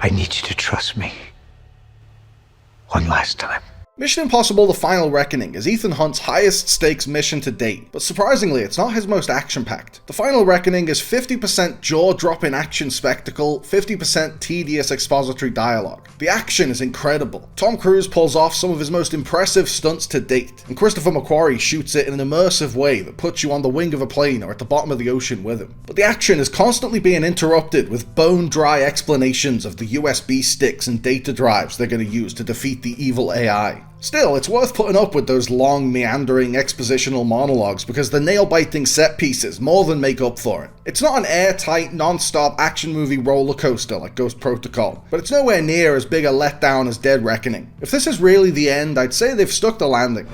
I need you to trust me. One last time. Mission Impossible: The Final Reckoning is Ethan Hunt's highest stakes mission to date, but surprisingly it's not his most action-packed. The Final Reckoning is 50% jaw-dropping action spectacle, 50% tedious expository dialogue. The action is incredible. Tom Cruise pulls off some of his most impressive stunts to date, and Christopher McQuarrie shoots it in an immersive way that puts you on the wing of a plane or at the bottom of the ocean with him. But the action is constantly being interrupted with bone-dry explanations of the USB sticks and data drives they're going to use to defeat the evil AI. Still, it's worth putting up with those long, meandering, expositional monologues because the nail-biting set pieces more than make up for it. It's not an airtight, non-stop action movie roller coaster like Ghost Protocol, but it's nowhere near as big a letdown as Dead Reckoning. If this is really the end, I'd say they've stuck the landing.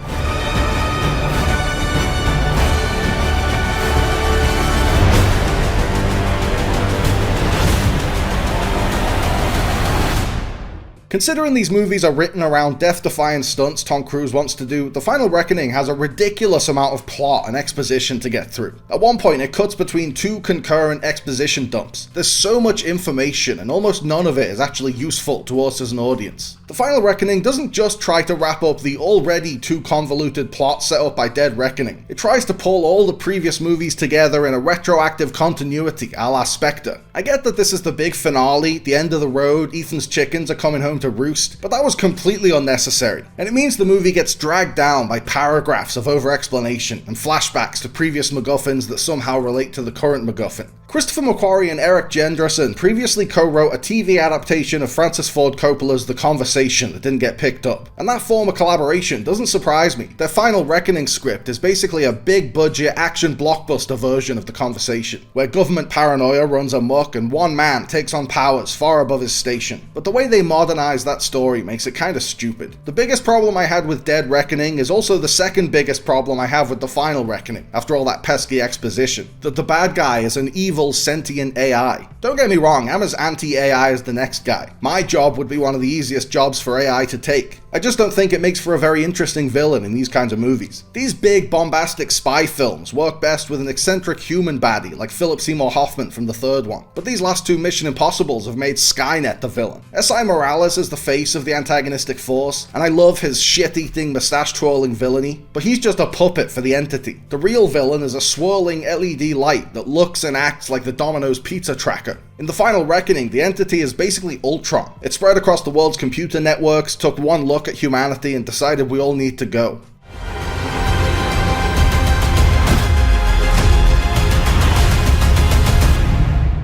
Considering these movies are written around death-defying stunts Tom Cruise wants to do, The Final Reckoning has a ridiculous amount of plot and exposition to get through. At one point, it cuts between two concurrent exposition dumps. There's so much information, and almost none of it is actually useful to us as an audience. The Final Reckoning doesn't just try to wrap up the already too convoluted plot set up by Dead Reckoning. It tries to pull all the previous movies together in a retroactive continuity, a la Spectre. I get that this is the big finale, the end of the road, Ethan's chickens are coming home to roost, but that was completely unnecessary, and it means the movie gets dragged down by paragraphs of over-explanation and flashbacks to previous MacGuffins that somehow relate to the current MacGuffin. Christopher McQuarrie and Eric Jenderson previously co-wrote a TV adaptation of Francis Ford Coppola's The Conversation that didn't get picked up, and that form of collaboration doesn't surprise me. Their Final Reckoning script is basically a big-budget action blockbuster version of The Conversation, where government paranoia runs amok and one man takes on powers far above his station. But the way they modernize that story makes it kinda stupid. The biggest problem I had with Dead Reckoning is also the second biggest problem I have with The Final Reckoning, after all that pesky exposition, that the bad guy is an evil sentient AI. Don't get me wrong, I'm as anti-AI as the next guy. My job would be one of the easiest jobs for AI to take. I just don't think it makes for a very interesting villain in these kinds of movies. These big, bombastic spy films work best with an eccentric human baddie like Philip Seymour Hoffman from the third one, but these last two Mission Impossibles have made Skynet the villain. S.I. Morales is the face of the antagonistic force, and I love his shit-eating, mustache-twirling villainy, but he's just a puppet for the entity. The real villain is a swirling LED light that looks and acts like the Domino's pizza tracker. In The Final Reckoning, the entity is basically Ultron. It spread across the world's computer networks, took one look at humanity, and decided we all need to go.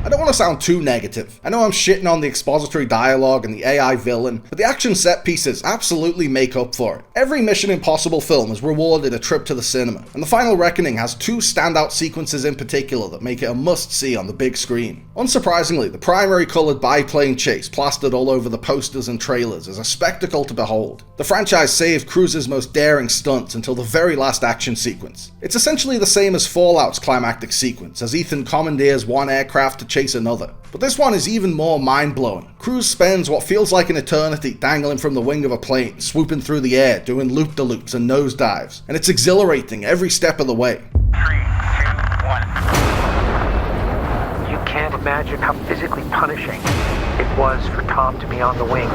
I don't want to sound too negative. I know I'm shitting on the expository dialogue and the AI villain, but the action set pieces absolutely make up for it. Every Mission Impossible film has rewarded a trip to the cinema, and The Final Reckoning has two standout sequences in particular that make it a must-see on the big screen. Unsurprisingly, the primary coloured biplane chase plastered all over the posters and trailers is a spectacle to behold. The franchise saved Cruise's most daring stunts until the very last action sequence. It's essentially the same as Fallout's climactic sequence, as Ethan commandeers one aircraft to chase another. But this one is even more mind-blowing. Cruise spends what feels like an eternity dangling from the wing of a plane, swooping through the air, doing loop-de-loops and nosedives, and it's exhilarating every step of the way. 3, 2, 1. You can't imagine how physically punishing it was for Tom to be on the wing.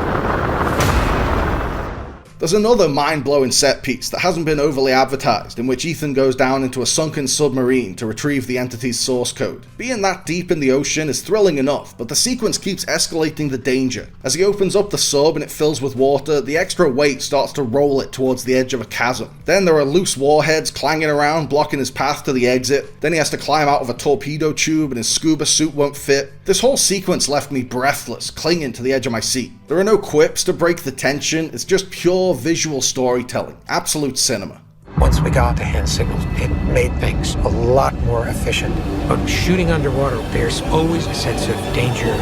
There's another mind-blowing set piece that hasn't been overly advertised, in which Ethan goes down into a sunken submarine to retrieve the entity's source code. Being that deep in the ocean is thrilling enough, but the sequence keeps escalating the danger. As he opens up the sub and it fills with water, the extra weight starts to roll it towards the edge of a chasm. Then there are loose warheads clanging around, blocking his path to the exit. Then he has to climb out of a torpedo tube and his scuba suit won't fit. This whole sequence left me breathless, clinging to the edge of my seat. There are no quips to break the tension, it's just pure visual storytelling, absolute cinema. Once we got the hand signals, it made things a lot more efficient. But shooting underwater, there's always a sense of danger.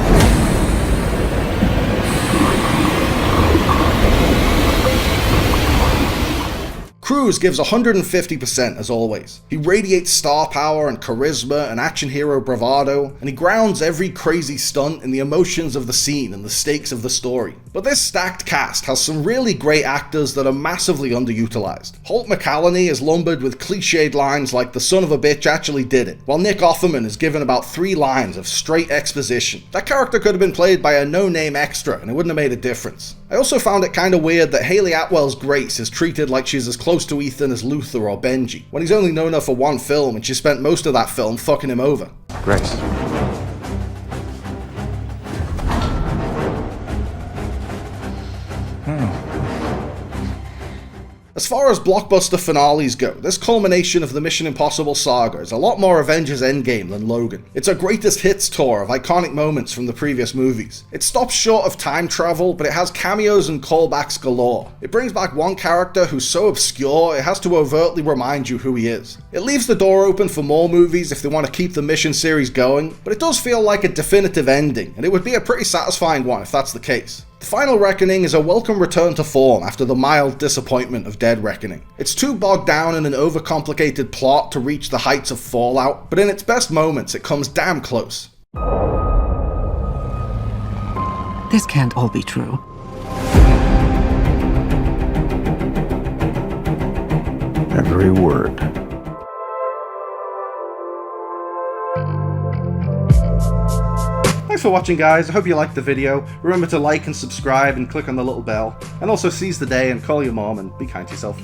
Cruise gives 150% as always. He radiates star power and charisma and action hero bravado, and he grounds every crazy stunt in the emotions of the scene and the stakes of the story. But this stacked cast has some really great actors that are massively underutilized. Holt McCallany is lumbered with cliched lines like "the son of a bitch actually did it," while Nick Offerman is given about 3 lines of straight exposition. That character could have been played by a no-name extra and it wouldn't have made a difference. I also found it kinda weird that Haley Atwell's Grace is treated like she's as close to Ethan as Luther or Benji, when he's only known her for one film and she spent most of that film fucking him over. Grace. As far as blockbuster finales go, this culmination of the Mission Impossible saga is a lot more Avengers Endgame than Logan. It's a greatest hits tour of iconic moments from the previous movies. It stops short of time travel, but it has cameos and callbacks galore. It brings back one character who's so obscure it has to overtly remind you who he is. It leaves the door open for more movies if they want to keep the Mission series going, but it does feel like a definitive ending, and it would be a pretty satisfying one if that's the case. The Final Reckoning is a welcome return to form after the mild disappointment of Dead Reckoning. It's too bogged down in an overcomplicated plot to reach the heights of Fallout, but in its best moments it comes damn close. This can't all be true. Every word. Thanks for watching, guys. I hope you liked the video. Remember to like and subscribe and click on the little bell. And also seize the day and call your mom and be kind to yourself.